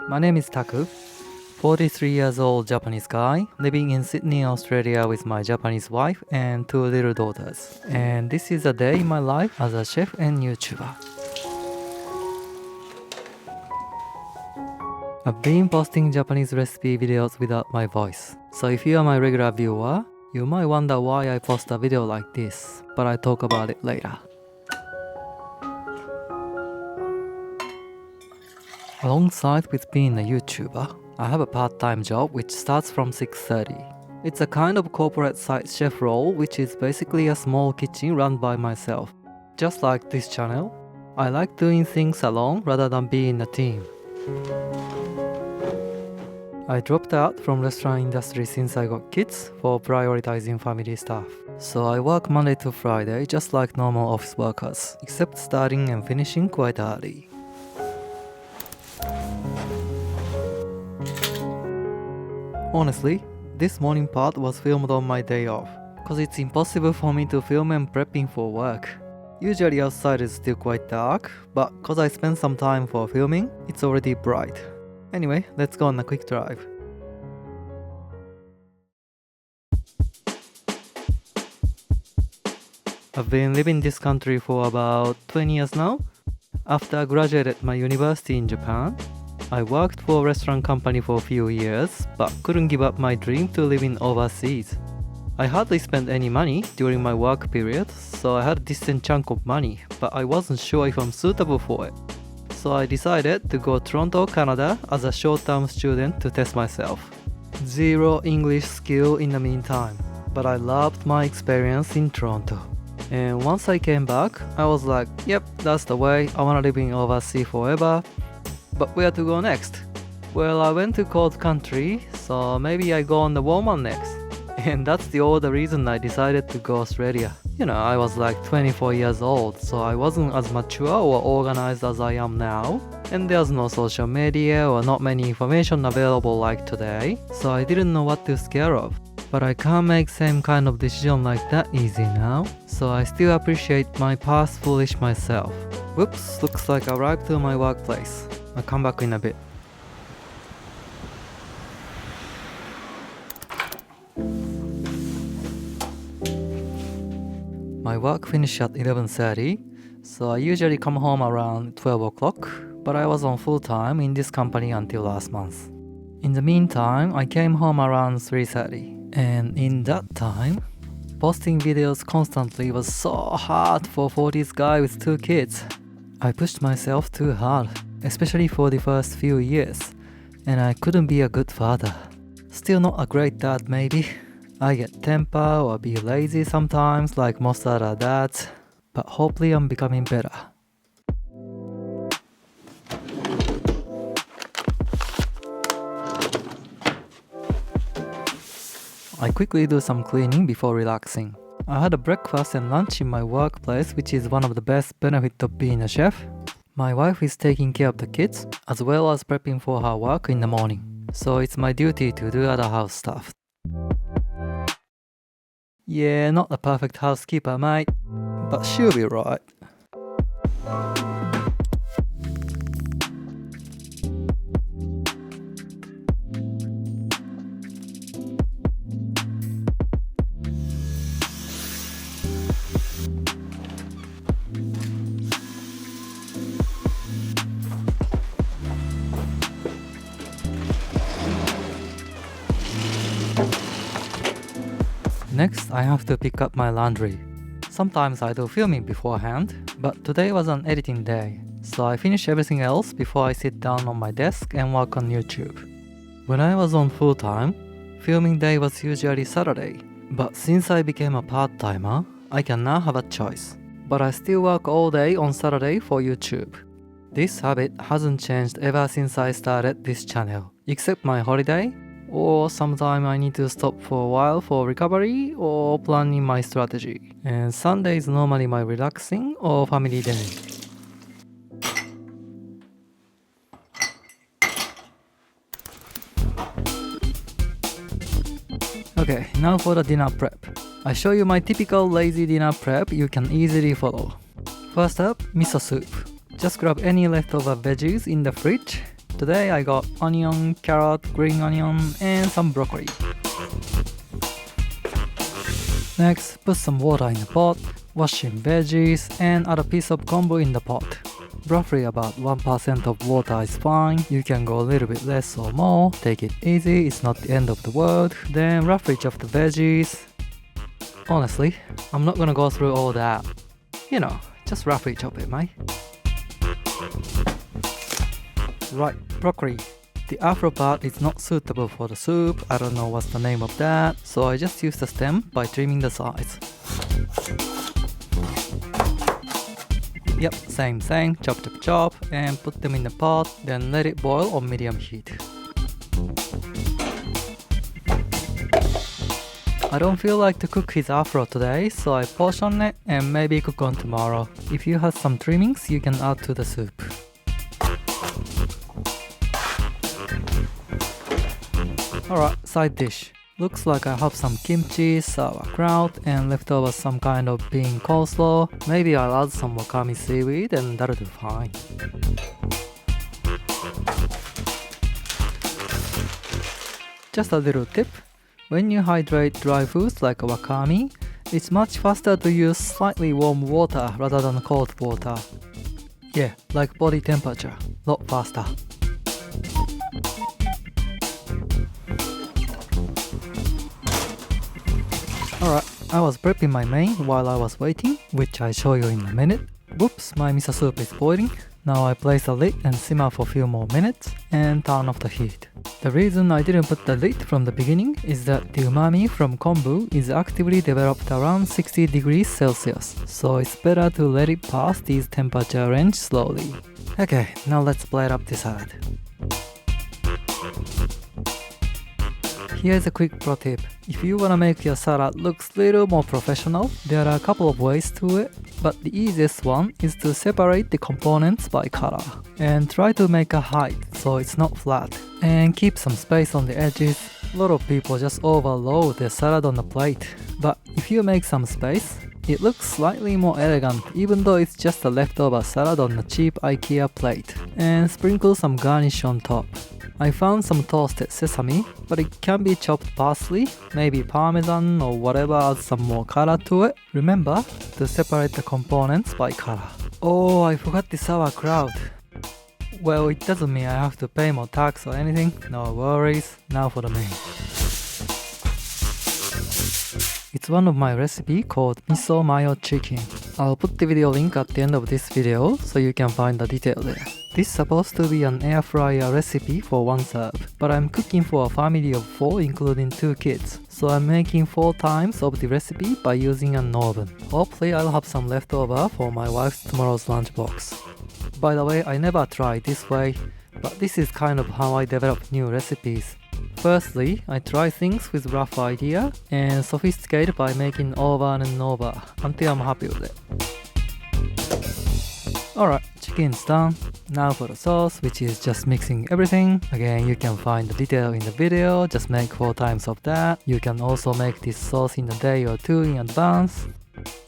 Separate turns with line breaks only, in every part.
My name is Taku, 43 years old Japanese guy, living in Sydney, Australia with my Japanese wife and two little daughters. And this is a day in my life as a chef and YouTuber. I've been posting Japanese recipe videos without my voice. So if you are my regular viewer, you might wonder why I post a video like this, but I talk about it later. Alongside with being a YouTuber, I have a part-time job which starts from 6:30. It's a kind of corporate site chef role which is basically a small kitchen run by myself. Just like this channel, I like doing things alone rather than being a team. I dropped out from restaurant industry since I got kids for prioritizing family stuff. So I work Monday to Friday just like normal office workers, except starting and finishing quite early. Honestly, this morning part was filmed on my day off, cause it's impossible for me to film and prepping for work. Usually outside is still quite dark, but cause I spent some time for filming, it's already bright. Anyway, let's go on a quick drive. I've been living in this country for about 20 years now. After I graduated my university in Japan, I worked for a restaurant company for a few years, but couldn't give up my dream to living overseas. I hardly spent any money during my work period, so I had a decent chunk of money, but I wasn't sure if I'm suitable for it. So I decided to go to Toronto, Canada as a short-term student to test myself. Zero English skill in the meantime, but I loved my experience in Toronto. And once I came back, I was like, yep, that's the way, I wanna live in overseas forever. But where to go next? Well, I went to cold country, so maybe I go on the warm one next. And that's the other reason I decided to go Australia. You know, I was like 24 years old, so I wasn't as mature or organized as I am now. And there's no social media or not many information available like today, so I didn't know what to scare of. But I can't make same kind of decision like that easy now, so I still appreciate my past foolish myself. Whoops, looks like I arrived to my workplace. I'll come back in a bit. My work finished at 11:30, so I usually come home around 12 o'clock, but I was on full time in this company until last month. In the meantime, I came home around 3:30, and in that time, posting videos constantly was so hard for 40s guy with two kids. I pushed myself too hard, especially for the first few years, and I couldn't be a good father. Still not a great dad maybe. I get temper or be lazy sometimes like most other dads, but hopefully I'm becoming better. I quickly do some cleaning before relaxing. I had a breakfast and lunch in my workplace, which is one of the best benefits of being a chef. My wife is taking care of the kids, as well as prepping for her work in the morning. So it's my duty to do other house stuff. Yeah, not a perfect housekeeper, mate, but she'll be right. Next, I have to pick up my laundry. Sometimes I do filming beforehand, but today was an editing day, so I finish everything else before I sit down on my desk and work on YouTube. When I was on full-time, filming day was usually Saturday, but since I became a part-timer, I can now have a choice. But I still work all day on Saturday for YouTube. This habit hasn't changed ever since I started this channel, except my holiday, or sometime I need to stop for a while for recovery or planning my strategy. And Sunday is normally my relaxing or family day. Okay, now for the dinner prep. I show you my typical lazy dinner prep you can easily follow. First up, miso soup. Just grab any leftover veggies in the fridge Today I got onion, carrot, green onion, and some broccoli. Next, put some water in the pot, wash in veggies, and add a piece of kombu in the pot. Roughly about 1% of water is fine. You can go a little bit less or more. Take it easy, it's not the end of the world. Then roughly chop the veggies. Honestly, I'm not gonna go through all that. You know, just roughly chop it, mate. Right, broccoli. The afro part is not suitable for the soup. I don't know what's the name of that, so I just use the stem by trimming the sides. Yep, same thing, chop chop chop, and put them in the pot, then let it boil on medium heat. I don't feel like to cook his afro today, so I portion it and maybe cook on tomorrow. If you have some trimmings, you can add to the soup. Alright, side dish. Looks like I have some kimchi, sauerkraut, and leftover some kind of bean coleslaw. Maybe I'll add some wakame seaweed and that'll do fine. Just a little tip. When you hydrate dry foods like wakame, it's much faster to use slightly warm water rather than cold water. Yeah, like body temperature, lot faster. Alright, I was prepping my main while I was waiting, which I'll show you in a minute. Whoops, my miso soup is boiling. Now I place the lid and simmer for a few more minutes and turn off the heat. The reason I didn't put the lid from the beginning is that the umami from kombu is actively developed around 60 degrees Celsius, so it's better to let it pass these temperature range slowly. Okay, now let's blade up the salad. Here's a quick pro tip. If you wanna make your salad looks little more professional, there are a couple of ways to it, but the easiest one is to separate the components by color and try to make a height so it's not flat and keep some space on the edges. A lot of people just overload their salad on the plate, but if you make some space, it looks slightly more elegant even though it's just a leftover salad on a cheap IKEA plate, and sprinkle some garnish on top. I found some toasted sesame, but it can be chopped parsley, maybe parmesan or whatever adds some more color to it. Remember to separate the components by color. Oh, I forgot the sauerkraut. Well, it doesn't mean I have to pay more tax or anything, no worries. Now for the main. It's one of my recipe called miso mayo chicken. I'll put the video link at the end of this video so you can find the detail there. This is supposed to be an air fryer recipe for one serve, but I'm cooking for a family of 4 including 2 kids, so I'm making 4 times of the recipe by using an oven. Hopefully I'll have some leftover for my wife's tomorrow's lunchbox. By the way, I never tried this way, but this is kind of how I develop new recipes. Firstly, I try things with rough idea and sophisticate by making over and over until I'm happy with it. Alright, chicken's done. Now for the sauce, which is just mixing everything. Again, you can find the detail in the video, just make 4 times of that. You can also make this sauce in a day or 2 in advance.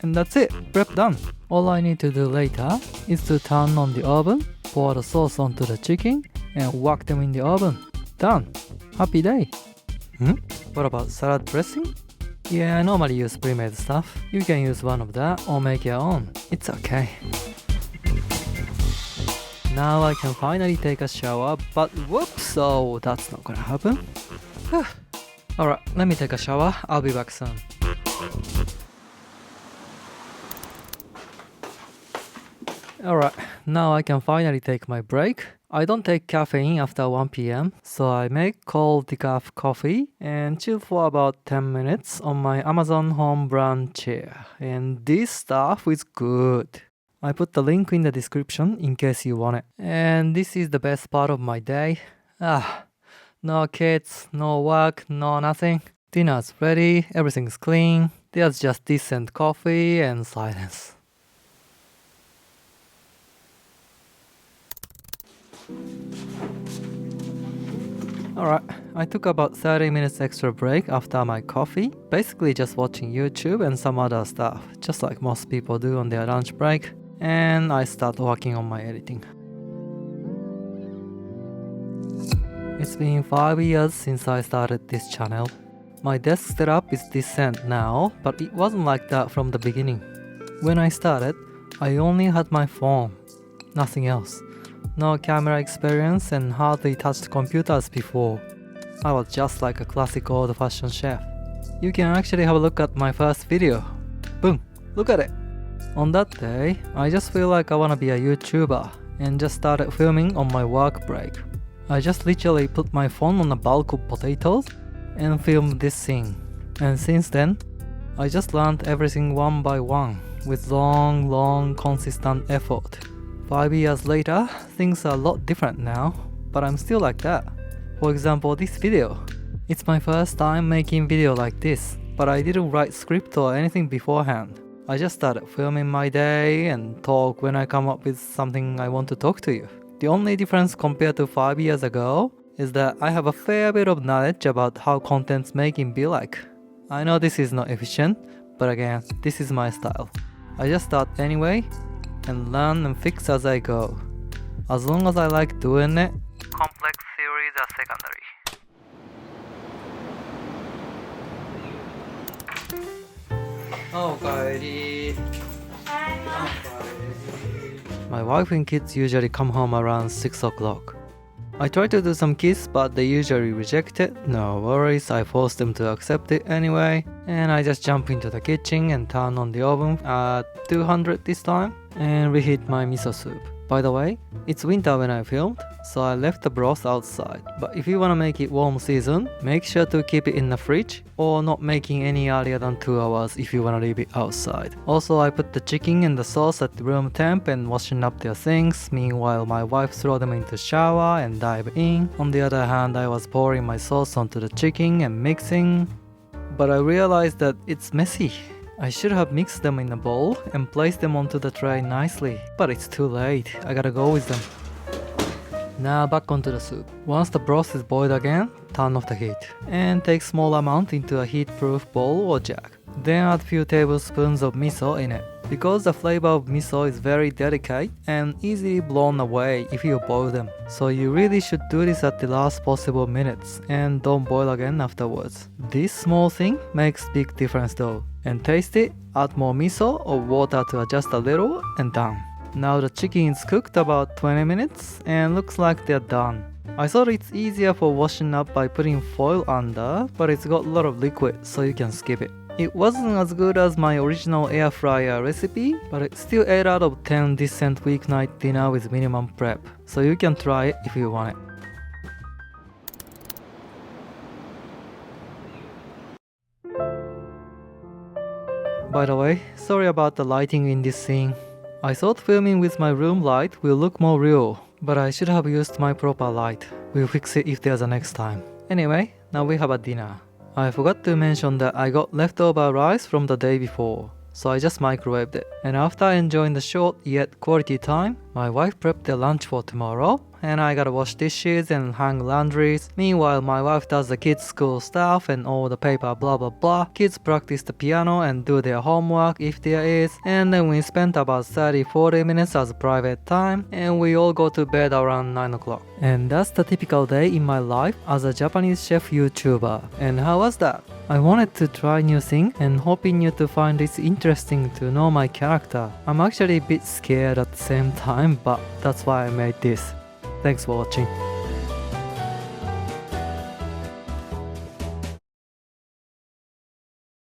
And that's it, prep done. All I need to do later is to turn on the oven, pour the sauce onto the chicken, and whack them in the oven. Done. Happy day. What about salad dressing? Yeah, I normally use pre-made stuff. You can use one of that or make your own. It's okay. Now I can finally take a shower, but whoops, so that's not gonna happen. Alright, let me take a shower. I'll be back soon. Alright, now I can finally take my break. I don't take caffeine after 1 PM, so I make cold decaf coffee and chill for about 10 minutes on my Amazon home brand chair. And this stuff is good. I put the link in the description in case you want it. And this is the best part of my day. No kids, no work, no nothing. Dinner's ready, everything's clean. There's just decent coffee and silence. Alright, I took about 30 minutes extra break after my coffee. Basically just watching YouTube and some other stuff, just like most people do on their lunch break. And I start working on my editing. It's been 5 years since I started this channel. My desk setup is decent now, but it wasn't like that from the beginning. When I started, I only had my phone, nothing else. No camera experience and hardly touched computers before. I was just like a classic old-fashioned chef. You can actually have a look at my first video. Boom! Look at it! On that day, I just feel like I wanna be a YouTuber and just started filming on my work break. I just literally put my phone on a bulk of potatoes and filmed this scene. And since then, I just learned everything one by one with long, consistent effort. 5 years later, things are a lot different now, but I'm still like that. For example, this video. It's my first time making video like this, but I didn't write script or anything beforehand. I just started filming my day and talk when I come up with something I want to talk to you. The only difference compared to 5 years ago is that I have a fair bit of knowledge about how contents making be like. I know this is not efficient, but again, this is my style. I just start anyway and learn and fix as I go. As long as I like doing it, complex theories are secondary. My wife and kids usually come home around 6 o'clock. I try to do some kiss, but they usually reject it. No worries, I force them to accept it anyway. And I just jump into the kitchen and turn on the oven at 200 this time and reheat my miso soup. By the way, it's winter when I filmed, so I left the broth outside. But if you wanna make it warm season, make sure to keep it in the fridge or not making any earlier than 2 hours if you wanna leave it outside. Also, I put the chicken and the sauce at room temp and washing up their things. Meanwhile, my wife throw them into shower and dive in. On the other hand, I was pouring my sauce onto the chicken and mixing. But I realized that it's messy. I should have mixed them in a bowl and placed them onto the tray nicely, but it's too late, I gotta go with them. Now back onto the soup. Once the broth is boiled again, turn off the heat and take small amount into a heat-proof bowl or jug. Then add few tablespoons of miso in it. Because the flavor of miso is very delicate and easily blown away if you boil them. So you really should do this at the last possible minutes and don't boil again afterwards. This small thing makes big difference though. And taste it, add more miso or water to adjust a little and done. Now the chicken is cooked about 20 minutes and looks like they're done. I thought it's easier for washing up by putting foil under, but it's got a lot of liquid so you can skip it. It wasn't as good as my original air fryer recipe, but it's still 8 out of 10 decent weeknight dinner with minimum prep, so you can try it if you want it. By the way, sorry about the lighting in this scene. I thought filming with my room light will look more real, but I should have used my proper light. We'll fix it if there's a next time. Anyway, now we have a dinner. I forgot to mention that I got leftover rice from the day before, so I just microwaved it. And after enjoying the short yet quality time, my wife prepped their lunch for tomorrow, and I gotta wash dishes and hang laundries. Meanwhile, my wife does the kids' school stuff and all the paper blah blah blah. Kids practice the piano and do their homework if there is. And then we spent about 30-40 minutes as private time, and we all go to bed around 9 o'clock. And that's the typical day in my life as a Japanese chef YouTuber. And how was that? I wanted to try new thing and hoping you to find this interesting to know my character. I'm actually a bit scared at the same time, but that's why I made this. Thanks for watching.